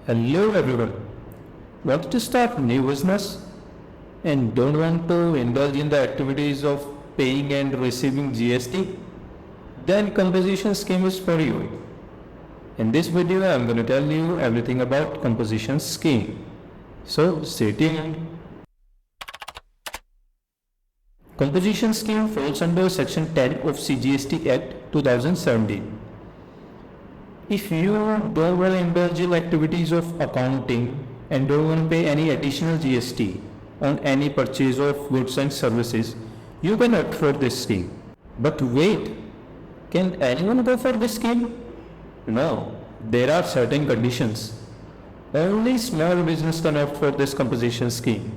Hello everyone. Want to start new business and don't want to indulge in the activities of paying and receiving GST? Then composition scheme is for you. In this video I am going to tell you everything about composition scheme. So stay tuned. Composition scheme falls under section 10 of CGST Act 2017. If you don't want to indulge in activities of accounting and don't want to pay any additional GST on any purchase of goods and services, you can opt for this scheme. But wait, can anyone go for this scheme? No, there are certain conditions. Only small business can opt for this composition scheme.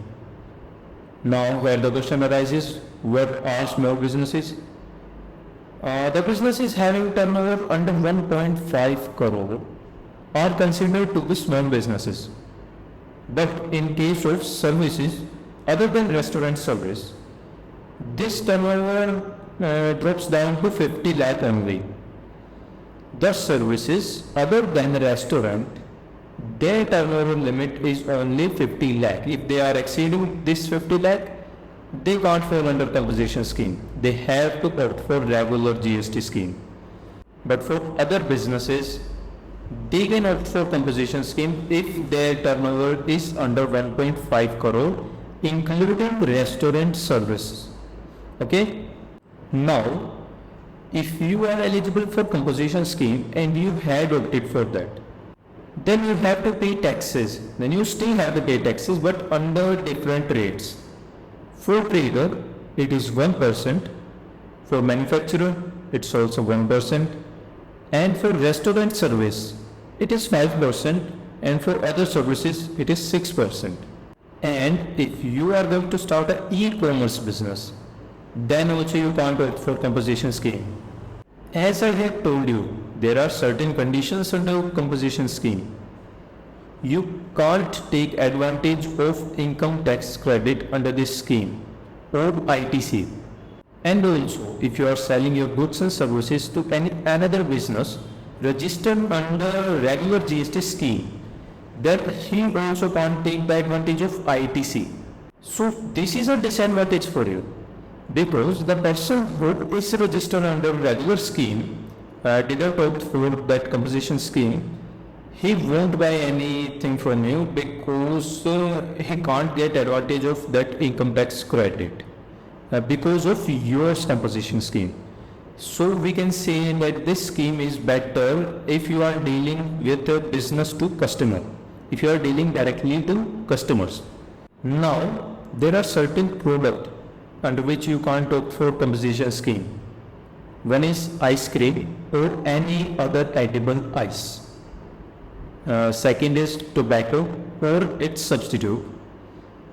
Now, where the question arises, where are small businesses? The businesses having turnover under 1.5 crore are considered to be small businesses. But in case of services other than restaurant service, this turnover drops down to 50 lakh only. The services other than restaurant, their turnover limit is only 50 lakh. If they are exceeding this 50 lakh, they can't fall under composition scheme. They have to opt for regular GST scheme. But for other businesses, they can opt for composition scheme if their turnover is under 1.5 crore, including restaurant services. Okay? Now, if you are eligible for composition scheme and you had opted for that, then you have to pay taxes. Then you still have to pay taxes, but under different rates. For trader, it is 1%. For manufacturer, it's also 1%. And for restaurant service, it is 5%. And for other services, it is 6%. And if you are going to start an e-commerce business, then also you can't opt for composition scheme. As I have told you, there are certain conditions under composition scheme. You can't take advantage of income tax credit under this scheme or ITC. And also, if you are selling your goods and services to another business registered under regular GST scheme, then he also can't take the advantage of ITC. So this is a disadvantage for you, because the person who is registered under regular scheme did not opt for that composition scheme. He won't buy anything from you because he can't get advantage of that income tax credit because of your composition scheme. So we can say that this scheme is better if you are dealing with a business to customer, if you are dealing directly to customers. Now, there are certain products under which you can't opt for composition scheme. One is ice cream or any other edible ice. Second is tobacco or its substitute.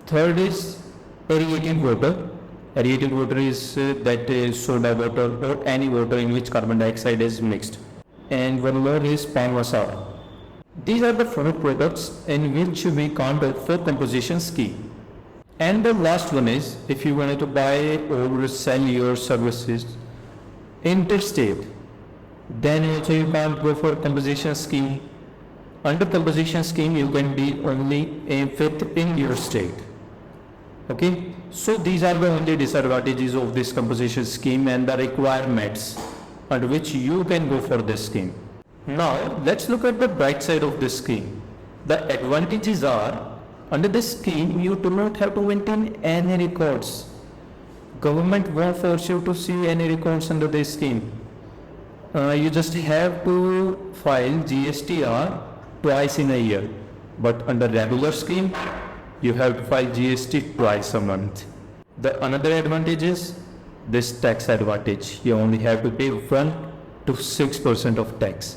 Third is aerated water. Aerated water is soda water or any water in which carbon dioxide is mixed. And one more is pan masala. These are the 4 products in which we can't opt for composition scheme. And the last one is if you wanted to buy or sell your services interstate, then also you can't go for composition scheme. Under composition scheme, you can be only in your state. Okay, so these are the only disadvantages of this composition scheme and the requirements under which you can go for this scheme. Now, let's look at the bright side of this scheme. The advantages are, under this scheme, you do not have to maintain any records. Government won't force you to see any records under this scheme. You just have to file GSTR twice in a year, but under regular scheme you have to file GST twice a month. The another advantage is this tax advantage. You only have to pay 1 to 6% of tax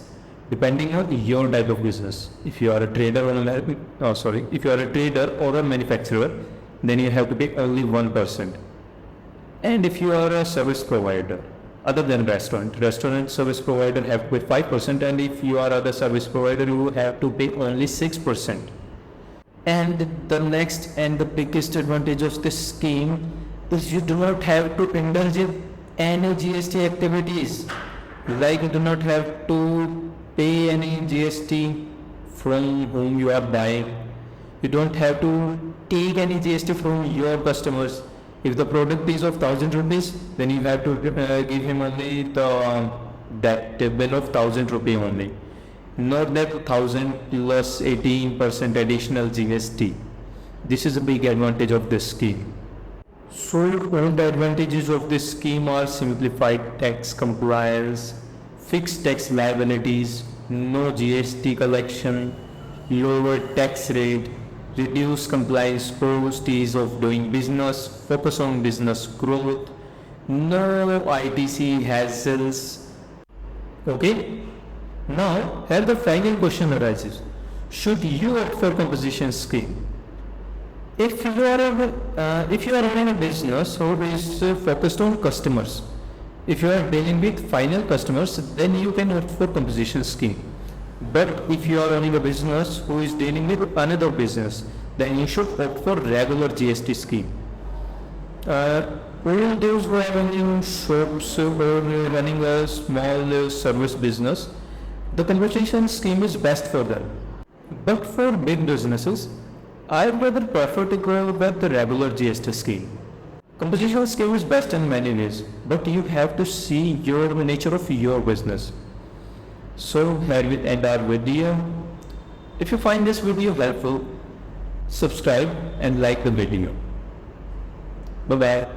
depending on your type of business. If you are a trader or a manufacturer, then you have to pay only 1%. And if you are a service provider other than restaurant service provider have to pay 5%, and if you are other service provider, you have to pay only 6%. And the next and the biggest advantage of this scheme is you do not have to indulge in any GST activities, like you do not have to pay any GST from whom you are buying. You don't have to take any GST from your customers. If the product is of 1,000 rupees, then you have to give him only that bill of 1,000 rupee only, not that 1,000 plus 18% additional GST. This is a big advantage of this scheme. So one of the advantages of this scheme are simplified tax compliance, fixed tax liabilities, no GST collection, lower tax rate, reduce compliance cost, ease of doing business, focus on business growth, no ITC hassles. Okay? Now, here the final question arises. Should you opt for composition scheme? If you are running a business who is focused on customers, if you are dealing with final customers, then you can opt for composition scheme. But if you are running a business who is dealing with another business, then you should opt for regular GST scheme. All those who are running shops or running a small service business, the compensation scheme is best for them. But for big businesses, I would rather prefer to go with the regular GST scheme. Composition scheme is best in many ways, but you have to see the nature of your business. So here we end our video. If you find this video helpful, subscribe and like the video. Bye bye.